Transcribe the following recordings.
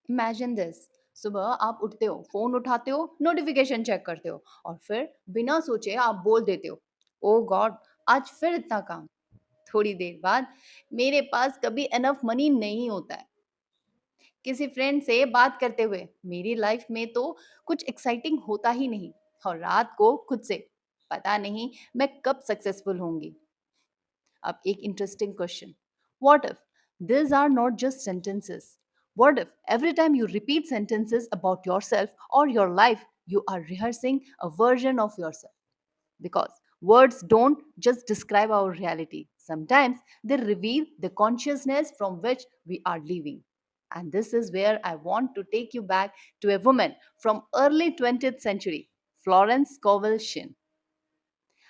Imagine this. सुबह आप उठते हो, फोन उठाते हो, नोटिफिकेशन चेक करते हो और फिर बिना सोचे आप बोल देते हो, ओ गॉड, आज फिर इतना काम। थोड़ी देर बाद, मेरे पास कभी एनफ मनी नहीं होता है। किसी फ्रेंड से बात करते हुए, मेरी लाइफ में तो कुछ एक्साइटिंग होता ही नहीं। और रात को खुद से, पता नहीं मैं कब सक्सेसफुल होंगी। अब एक interesting question, what if these are not just sentences? What if every time you repeat sentences about yourself or your life, you are rehearsing a version of yourself? Because words don't just describe our reality, sometimes they reveal the consciousness from which we are living. And this is where I want to take you back to a woman from early 20th century, Florence Scovel Shinn,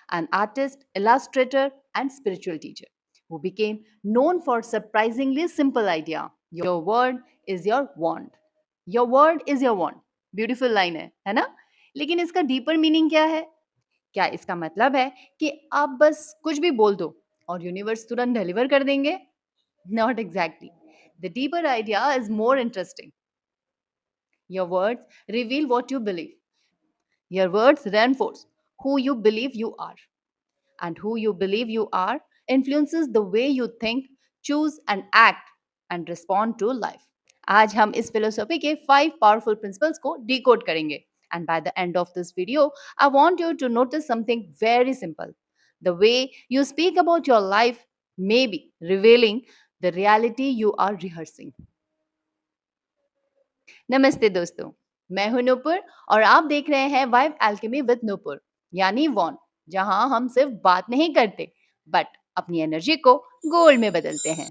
an artist, illustrator, and spiritual teacher who became known for surprisingly simple idea. Your word is your wand. Your word is your wand. Beautiful line है ना? लेकिन इसका deeper meaning क्या है? क्या इसका मतलब है कि आप बस कुछ भी बोल दो और यूनिवर्स तुरंत डिलीवर कर देंगे? Not exactly. The deeper idea is more interesting. Your words reveal what you believe. Your words reinforce who you believe you are. And who you believe you are influences the way you think, choose and act and respond to life. आज हम इस philosophy के 5 powerful principles को decode करेंगे. And by the end of this video, I want you to notice something very simple. The way you speak about your life may be revealing the reality you are rehearsing. नमस्ते दोस्तों, मैं हूं नूपुर और आप देख रहे हैं वाइब एल्केमी विद नूपुर, यानी वॉन, जहां हम सिर्फ बात नहीं करते बट अपनी एनर्जी को गोल्ड में बदलते हैं।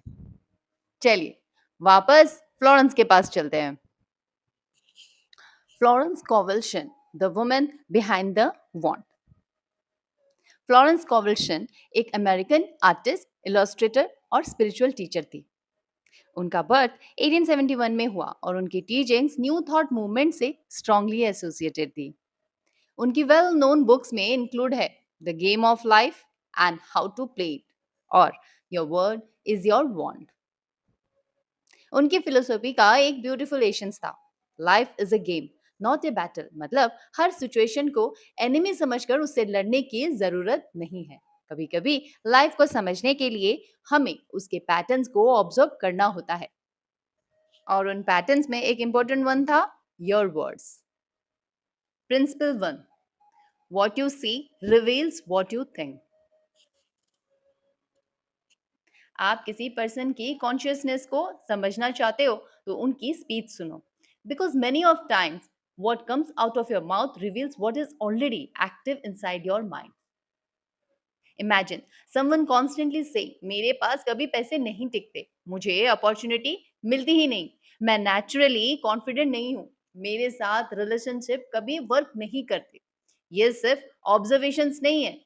चलिए वापस फ्लोरेंस के पास चलते हैं। Florence Scovel Shinn, the woman behind the wand. Florence Scovel Shinn एक अमेरिकन आर्टिस्ट, इलस्ट्रेटर और स्पिरिचुअल टीचर थी। उनका बर्थ 1871 में हुआ और उनकी टीचिंग्स न्यू थॉट मूवमेंट से स्ट्रांगली एसोसिएटेड थी। उनकी वेल नोन बुक्स में इंक्लूड है the game of life and how to play it और your word is your wand. उनकी फिलोसफी का एक ब्यूटीफुल एशंस था, life is a game not a battle. मतलब हर सिचुएशन को एनिमी समझकर उससे लड़ने की जरूरत नहीं है। कभी कभी लाइफ को समझने के लिए हमें उसके पैटर्न्स को ऑब्जर्व करना होता है। और उन पैटर्न्स में एक इंपॉर्टेंट वन था your words. Principle one, what you see reveals what you think. आप किसी पर्सन की कॉन्शियसनेस को समझना चाहते हो तो उनकी स्पीच सुनो, because many of times what comes out of your mouth reveals what is already active inside your mind. Imagine someone constantly saying, मेरे पास कभी पैसे नहीं टिकते, मुझे अपॉर्चुनिटी मिलती ही नहीं, मैं नेचुरली कॉन्फिडेंट नहीं हूँ, मेरे साथ रिलेशनशिप कभी वर्क नहीं करते। ये सिर्फ ऑब्जर्वेशंस नहीं है,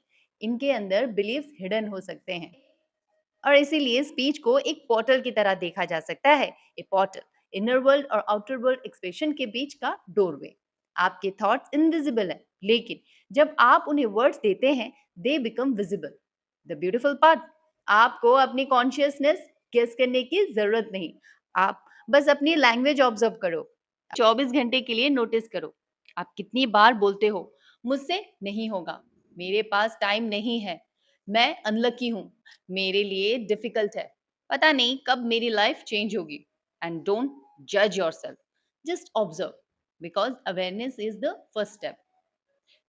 इनके अंदर बिलीव्स हिडन हो सकते हैं। और इसीलिए स्पीच को एक पोर्टल की तरह देखा जा सकता है। ए पोर्टल, इनर वर्ल्ड और आउटर वर्ल्ड एक्सप्रेशन के बीच का डोरवे। आपके थॉट्स इनविजिबल हैं, लेकिन जब आप उन्हें वर्ड्स देते हैं, they become visible. The beautiful part, आपको अपनी कॉन्शियसनेस गेस करने की जरूरत नहीं। आप बस अपनी लैंग्वेज ऑब्जर्व करो। 24 घंटे के लिए नोटिस करो, आप कितनी बार बोलते हो, मुझसे नहीं होगा, मेरे पास टाइम नहीं है, मैं अनलकी हूँ, मेरे लिए डिफिकल्ट है, पता नहीं कब मेरी लाइफ चेंज होगी। एंड डोंट जज yourself, just observe, because awareness is the first step.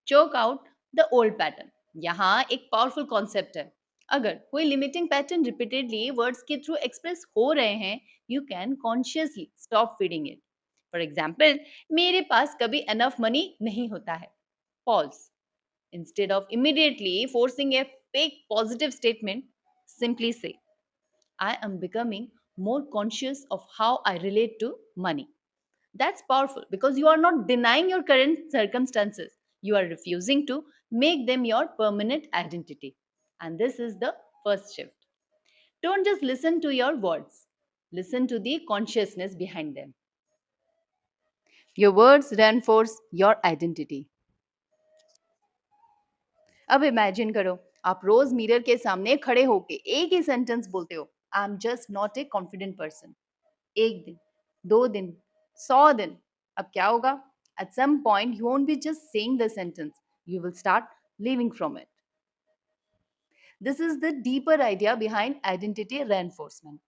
Choke out the old pattern, यहाँ एक पावरफुल कॉन्सेप्ट है। अगर कोई लिमिटिंग पैटर्न रिपीटेडली वर्ड्स के थ्रू एक्सप्रेस हो रहे हैं, you can consciously stop feeding it. For example, मेरे पास कभी एनफ मनी नहीं होता है। Pause, instead of immediately forcing a fake positive statement, simply say, I am becoming more conscious of how I relate to money. That's powerful because you are not denying your current circumstances. You are refusing to make them your permanent identity. And this is the first shift. Don't just listen to your words, listen to the consciousness behind them. Your words reinforce your identity. अब imagine करो, आप रोज mirror के सामने खड़े होके एक ही sentence बोलते हो, I am just not a confident person. 1 दिन, 2 दिन, 100 दिन, अब क्या होगा? At some point, you won't be just saying the sentence, you will start living from it. This is the deeper idea behind identity reinforcement.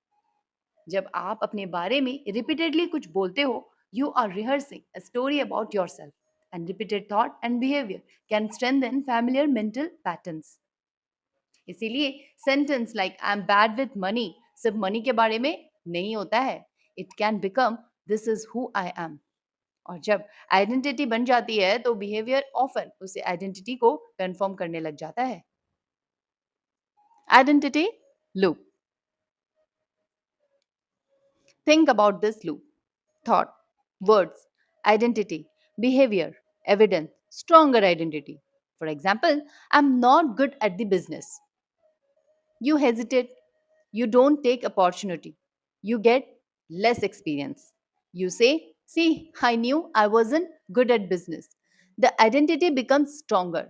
जब आप अपने बारे में रिपीटेडली कुछ बोलते हो, you are rehearsing a story about yourself, and repeated thought and behavior can strengthen familiar mental patterns. इसीलिए sentence like I am bad with money सिर्फ मनी के बारे में नहीं होता है. It can become this is who I am. और जब आइडेंटिटी बन जाती है तो बिहेवियर ऑफन उसे आइडेंटिटी को कंफर्म करने लग जाता है. Identity loop. Think about this loop. Thought, words, identity, behaviour, evidence, stronger identity. For example, I'm not good at the business. You hesitate, you don't take opportunity, you get less experience. You say, see, I knew I wasn't good at business. The identity becomes stronger.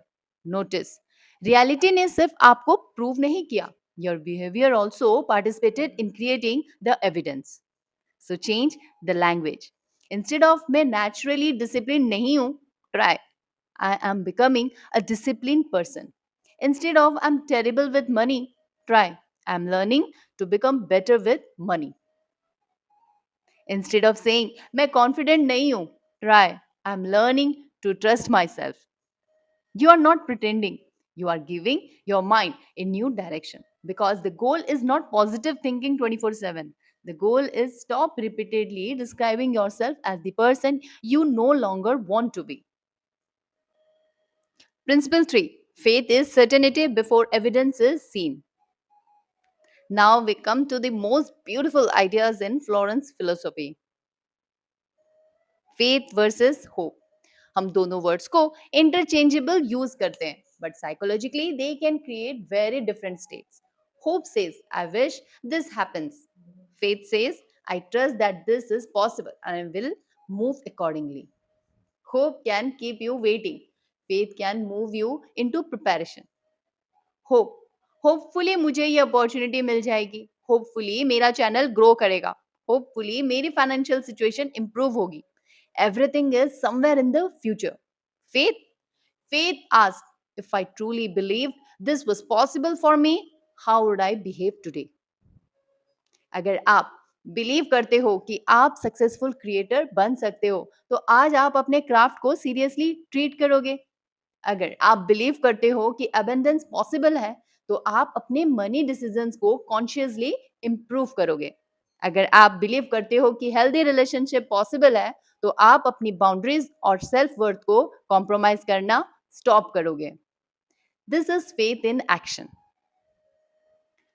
Notice, reality ने सिर्फ आपको prove नहीं किया. Your behavior also participated in creating the evidence. So change the language. Instead of मैं naturally disciplined नहीं हूँ, try I am becoming a disciplined person. Instead of I'm terrible with money, try I'm learning to become better with money. Instead of saying मैं confident नहीं हूँ, try I'm learning to trust myself. You are not pretending. You are giving your mind a new direction because the goal is not positive thinking 24/7. The goal is stop repeatedly describing yourself as the person you no longer want to be. Principle 3. Faith is certainty before evidence is seen. Now we come to the most beautiful ideas in Florence philosophy. Faith versus hope. हम दोनों words को interchangeable use करते हैं, but psychologically they can create very different states. Hope says I wish this happens. Faith says I trust that this is possible and I will move accordingly. Hope can keep you waiting. Faith can move you into preparation. Hope, hopefully मुझे ये opportunity मिल जाएगी, hopefully मेरा channel grow करेगा, hopefully मेरी financial situation improve होगी. Everything is somewhere in the future. Faith, faith ask if I truly believe this was possible for me, how would I behave today. अगर आप believe करते हो कि आप सक्सेसफुल क्रिएटर बन सकते हो, तो आज आप अपने क्राफ्ट को सीरियसली ट्रीट करोगे. अगर आप बिलीव करते हो कि अबंडेंस पॉसिबल है, तो आप अपने मनी डिसीजंस को कॉन्शियसली इंप्रूव करोगे. अगर आप बिलीव करते हो कि हेल्दी रिलेशनशिप पॉसिबल है, तो आप अपनी बाउंड्रीज और सेल्फ वर्थ को कॉम्प्रोमाइज करना स्टॉप करोगे. This is faith in action.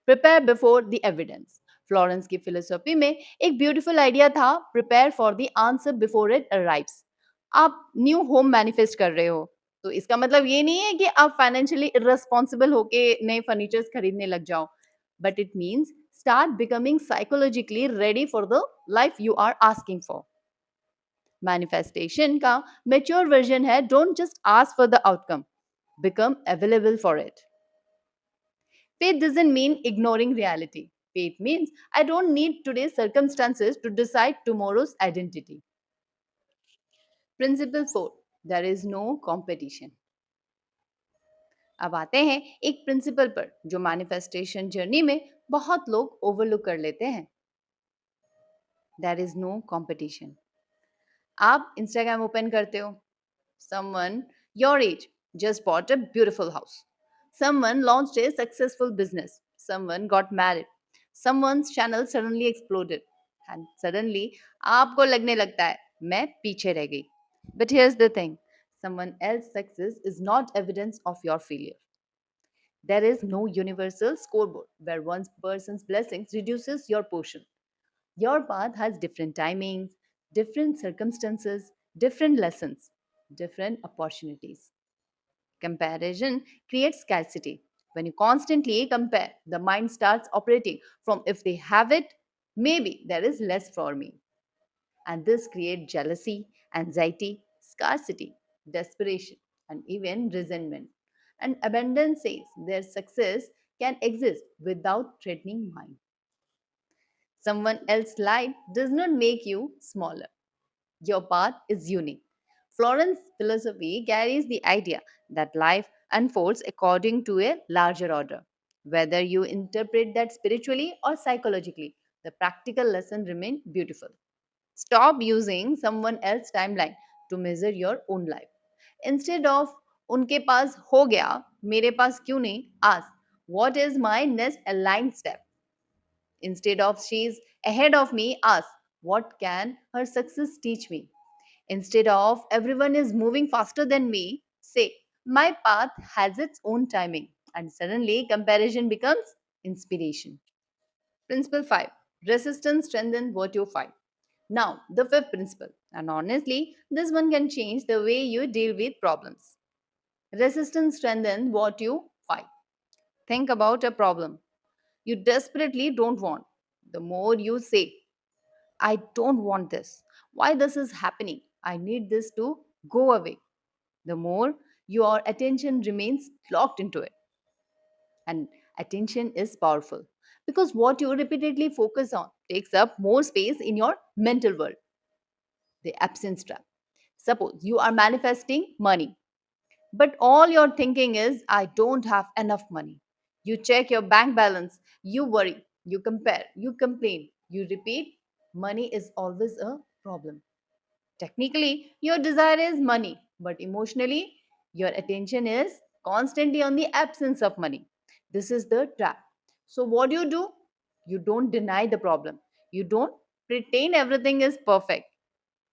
Prepare before the evidence. Florence की फिलोसॉफी में एक ब्यूटीफुल आइडिया था, prepare for the answer before it arrives. आप न्यू होम मैनिफेस्ट कर रहे हो, तो इसका मतलब ये नहीं है कि आप फाइनेंशियली इररिस्पांसिबल होके नए फर्नीचर्स खरीदने लग जाओ, but it means start becoming psychologically ready for the life you are asking for. Manifestation का mature version है don't just ask for the outcome, become available for it. Faith doesn't mean ignoring reality. Faith means I don't need today's circumstances to decide tomorrow's identity. Principle 4. There is no competition. अब आते हैं एक principal पर जो manifestation journey में बहुत लोग overlook कर लेते हैं. There is no competition. आप इंस्टाग्राम ओपन करते हो, someone your age just bought a beautiful house, someone launched a successful business, someone got married, someone's channel suddenly exploded, and suddenly आपको लगने लगता है मैं पीछे रह गई. But here's the thing, someone else's success is not evidence of your failure. There is no universal scoreboard where one person's blessings reduces your portion. Your path has different timings, different circumstances, different lessons, different opportunities. Comparison creates scarcity. When you constantly compare, the mind starts operating from if they have it, maybe there is less for me. And this creates jealousy, anxiety, scarcity, desperation, and even resentment. And abundance says their success can exist without threatening mine. Someone else's light does not make you smaller. Your path is unique. Florence's philosophy carries the idea that life unfolds according to a larger order. Whether you interpret that spiritually or psychologically, the practical lesson remains beautiful. Stop using someone else's timeline to measure your own life. Instead of उनके पास हो गया, मेरे पास क्यों नहीं? Ask, what is my next aligned step? Instead of she's ahead of me, ask, what can her success teach me? Instead of everyone is moving faster than me, say, my path has its own timing. And suddenly, comparison becomes inspiration. Principle 5, resistance strengthens what you fight. Now, the fifth principle, and honestly, this one can change the way you deal with problems. Resistance strengthens what you fight. Think about a problem you desperately don't want. The more you say, I don't want this, why this is happening, I need this to go away, the more your attention remains locked into it. And attention is powerful because what you repeatedly focus on takes up more space in your mental world. The absence trap. Suppose you are manifesting money, but all you're thinking is, I don't have enough money. You check your bank balance, you worry, you compare, you complain, you repeat, money is always a problem. Technically, your desire is money, but emotionally, your attention is constantly on the absence of money. This is the trap. So, what do? You don't deny the problem. You don't pretend everything is perfect.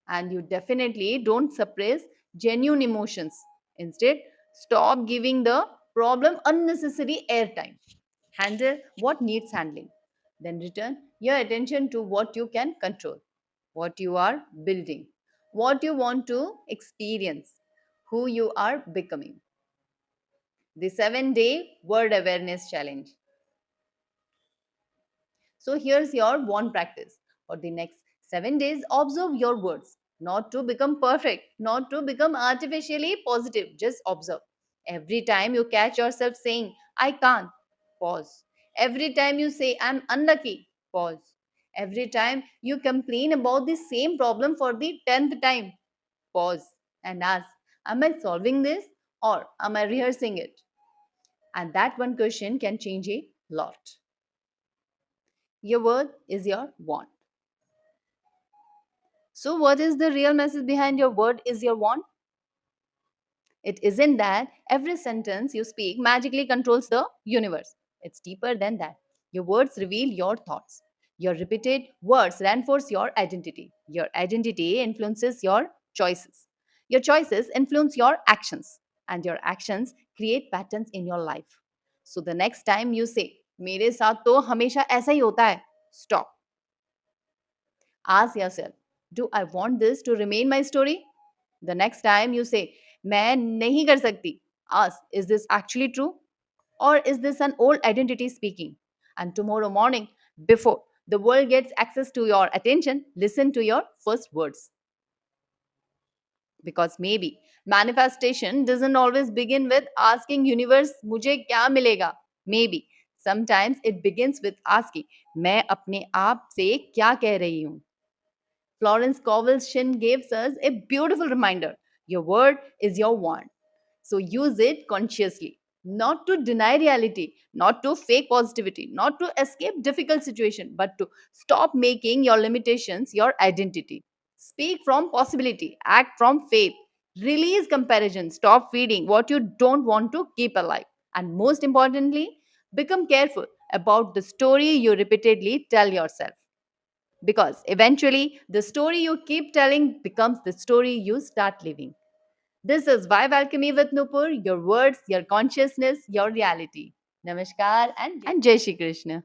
And you definitely don't suppress genuine emotions. Instead, stop giving the problem unnecessary airtime. Handle what needs handling. Then return your attention to what you can control, what you are building, what you want to experience, who you are becoming. The 7-day Word Awareness Challenge. So here's your one practice. For the next 7 days, observe your words. Not to become perfect, not to become artificially positive. Just observe. Every time you catch yourself saying, I can't, pause. Every time you say, I'm unlucky, pause. Every time you complain about the same problem for the 10th time, pause and ask, am I solving this or am I rehearsing it? And that one question can change a lot. Your word is your want. So, what is the real message behind your word is your want? It isn't that every sentence you speak magically controls the universe. It's deeper than that. Your words reveal your thoughts. Your repeated words reinforce your identity. Your identity influences your choices. Your choices influence your actions. And your actions create patterns in your life. So, the next time you say, मेरे साथ तो हमेशा ऐसा ही होता है, stop. Ask yourself, do I want this to remain my story? The next time you say, मैं नहीं कर सकती, ask, is this actually true? Or is this an old identity speaking? And tomorrow morning, before the world gets access to your attention, listen to your first words. Because maybe manifestation doesn't always begin with asking universe, मुझे क्या मिलेगा? Maybe sometimes it begins with asking, मैं अपने आप से क्या कह रही हूँ? Florence Scovel Shin gives us a beautiful reminder. Your word is your want. So use it consciously. Not to deny reality, not to fake positivity, not to escape difficult situation, but to stop making your limitations your identity. Speak from possibility, act from faith, release comparison, stop feeding what you don't want to keep alive. And most importantly, become careful about the story you repeatedly tell yourself because eventually the story you keep telling becomes the story you start living. This is Vibe Alchemy with Nupur, your words, your consciousness, your reality. Namaskar and Jai Shri Krishna.